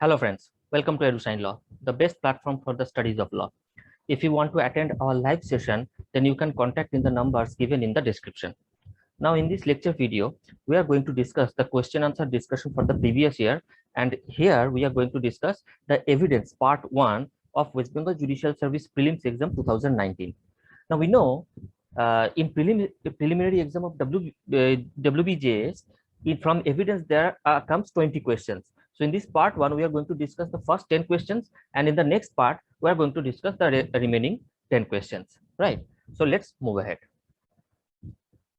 Hello friends, welcome to EduSign Law, the best platform for the studies of law. If you want to attend our live session, then you can contact in the numbers given in the description. Now in this lecture video, we are going to discuss the question answer discussion for the previous year, and here we are going to discuss the evidence part 1 of West Bengal Judicial Service Prelims exam 2019. Now we know in preliminary exam of WBJS, from evidence there comes 20 questions. So in this part 1, we are going to discuss the first 10 questions, and in the next part, we are going to discuss the remaining 10 questions, right? So let's move ahead.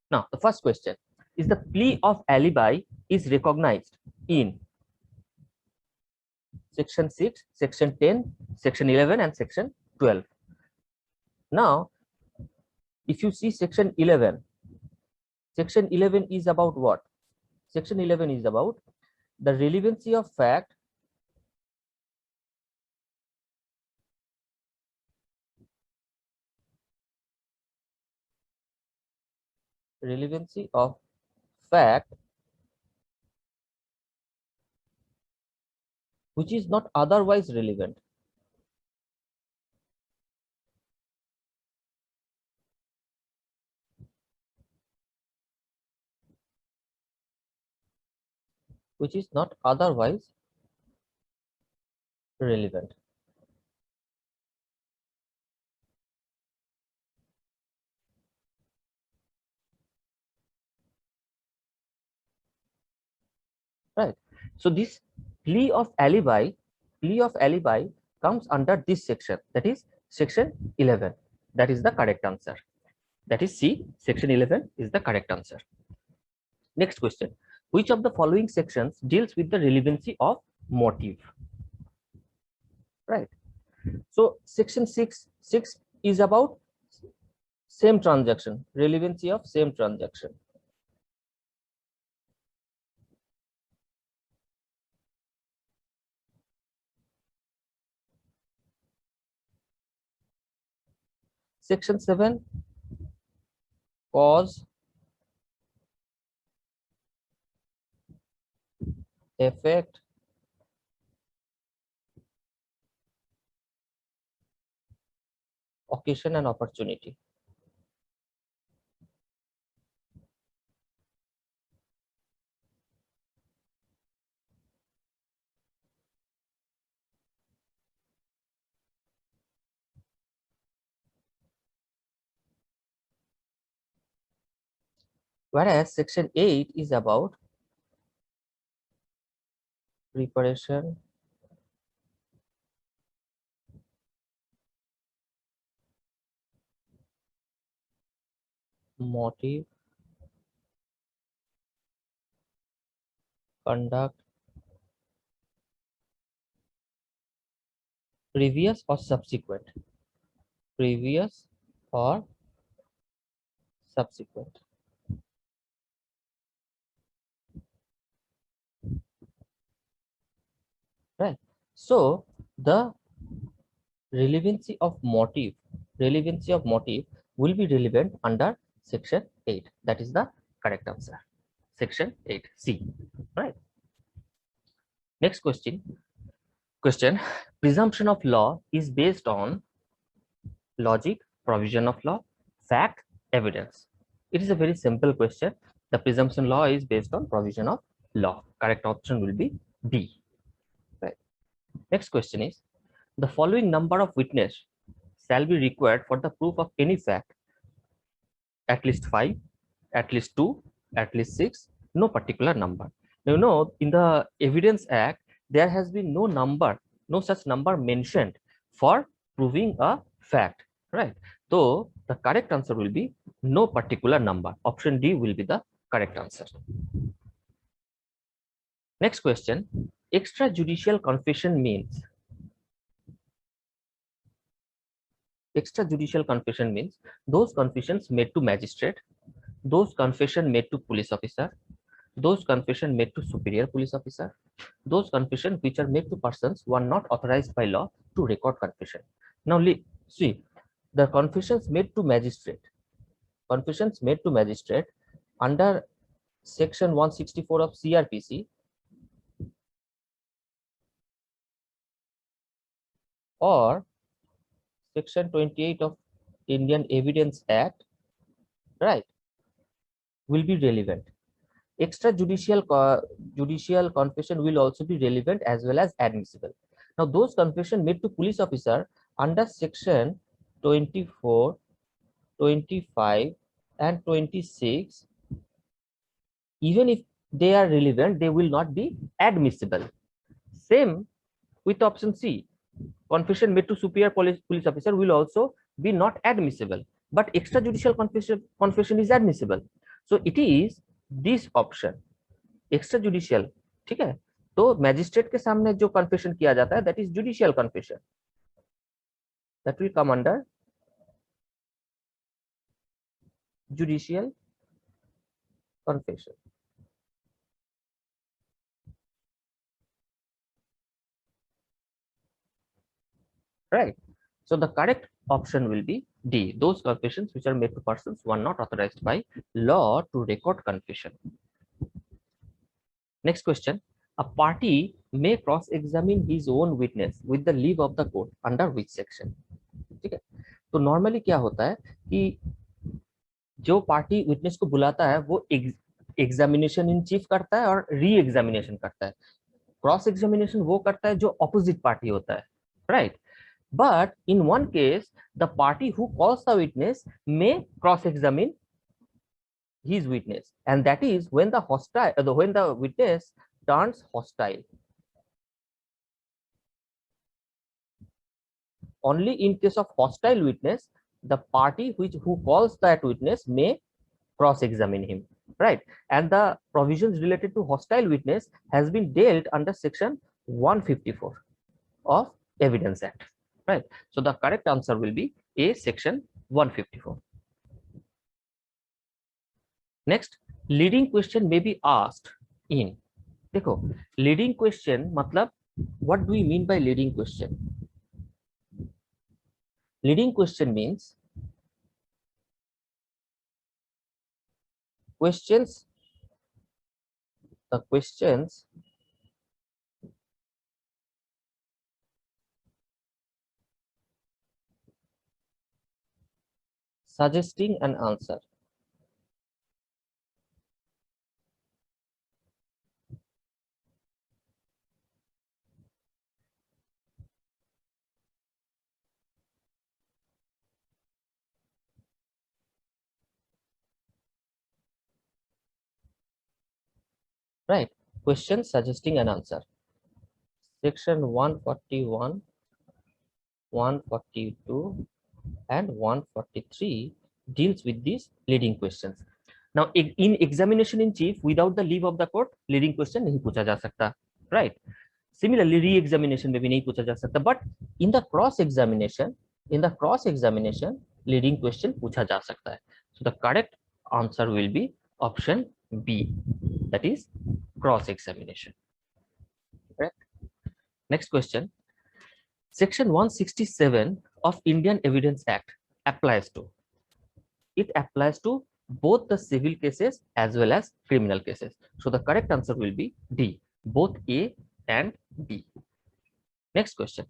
Now, the first question is: the plea of alibi is recognized in section 6, section 10, section 11, and section 12. Now, if you see section 11 is about what? Section 11 is about the relevancy of fact which is not otherwise relevant. Which is not otherwise relevant. Right. So this plea of alibi comes under this section, that is section 11. That is the correct answer. That is C, section 11 is the correct answer. Next question: which of the following sections deals with the relevancy of motive? Right. So section 6 is about same transaction, relevancy of same transaction. Section 7, cause, effect, occasion, and opportunity. Whereas section 8 is about preparation, motive, conduct, previous or subsequent. Previous or subsequent. Right. So the relevancy of motive will be relevant under section 8. That is the correct answer. Section 8C. Right. Next question. Presumption of law is based on logic, provision of law, fact, evidence. It is a very simple question. The presumption law is based on provision of law. Correct option will be B. Right. Next question is: the following number of witnesses shall be required for the proof of any fact? At least 5, at least 2, at least 6, no particular number. Now, you know, in the Evidence Act, there has been no such number mentioned for proving a fact, right? So the correct answer will be no particular number. Option D will be the correct answer. Next question: extrajudicial confession means? Extrajudicial confession means those confessions made to magistrate, those confession made to police officer, those confession made to superior police officer, those confession which are made to persons who are not authorized by law to record confession. Now see, the confessions made to magistrate under section 164 of CRPC, or section 28 of Indian Evidence Act, right, will be relevant. Judicial confession will also be relevant as well as admissible. Now, those confession made to police officer under section 24, 25 and 26, even if they are relevant, they will not be admissible. Same with option C. Confession made to superior police officer will also be not admissible, but extrajudicial confession is admissible. So it is this option, extrajudicial. ठीक है, तो magistrate के सामने जो confession किया जाता है, that is judicial confession, that will come under judicial confession. Right. So the correct option will be D. Those confessions which are made to persons who are not authorized by law to record confession. Next question. A party may cross-examine his own witness with the leave of the court under which section? ठीक है, तो normally क्या होता है कि जो party witness को बुलाता है वो एग्जामिनेशन इन चीफ करता है और री एग्जामिनेशन करता है. क्रॉस एग्जामिनेशन वो करता है जो ऑपोजिट पार्टी होता है, right. But in one case, the party who calls the witness may cross-examine his witness, and that is when when the witness turns hostile. Only in case of hostile witness, the party who calls that witness may cross-examine him, right? And the provisions related to hostile witness has been dealt under section 154 of Evidence Act. Right. So the correct answer will be A, section 154. Next, leading question may be asked in. देखो, leading question मतलब what do we mean by leading question? Leading question means the questions suggesting an answer. Right, question suggesting an answer. Section 141, 142 and 143 deals with these leading questions. Now, in examination in chief, without the leave of the court, leading question नहीं पूछा जा सकता, right? Similarly, re-examination में भी नहीं पूछा जा सकता, but in the cross examination, leading question पूछा जा सकता है. So the correct answer will be option B, that is cross examination. Correct. Next question. Section 167 of Indian Evidence Act applies to. It applies to both the civil cases as well as criminal cases. So the correct answer will be D, both A and B. Next question.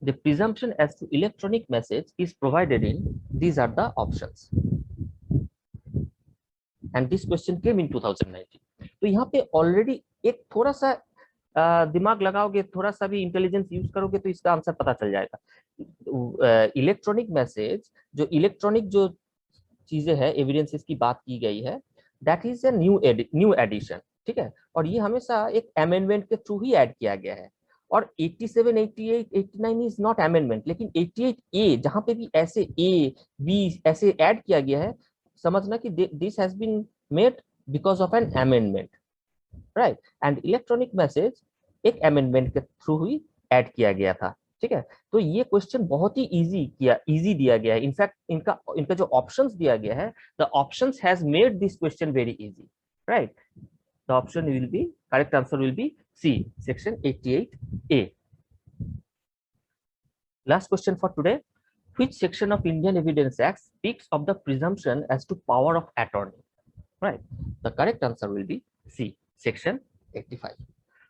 The presumption as to electronic message is provided in, these are the options. And this question came in 2019. तो यहाँ पे already एक थोड़ा सा दिमाग लगाओगे, थोड़ा सा भी इंटेलिजेंस यूज करोगे तो इसका आंसर पता चल जाएगा. इलेक्ट्रॉनिक मैसेज, जो इलेक्ट्रॉनिक जो चीजें हैं, एविडेंसेस की बात की गई है, that is a new edition. ठीक है, और ये हमेशा एक अमेंडमेंट के थ्रू ही ऐड किया गया है. और 87, 88, 89 इज नॉट अमेंडमेंट, लेकिन 88A जहां पे भी ऐसे ए बी ऐसे ऐड किया गया है, समझना कि this has been made because of an amendment, right. And electronic message एक अमेंडमेंट के थ्रू ही ऐड किया गया था. ठीक है, तो ये क्वेश्चन बहुत ही इजी दिया गया है. इनफैक्ट इनका जो ऑप्शंस दिया गया है, the options has made this question very easy, right. The option will be, correct answer will be C, section 88A. Last question for today. Which section of Indian Evidence Act speaks of the presumption as to power of attorney? Right. The correct answer will be C, section 85.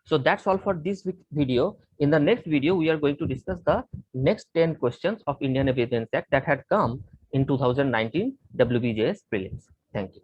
So that's all for this video. In the next video, we are going to discuss the next 10 questions of Indian Evidence Act that had come in 2019 WBJS prelims. Thank you.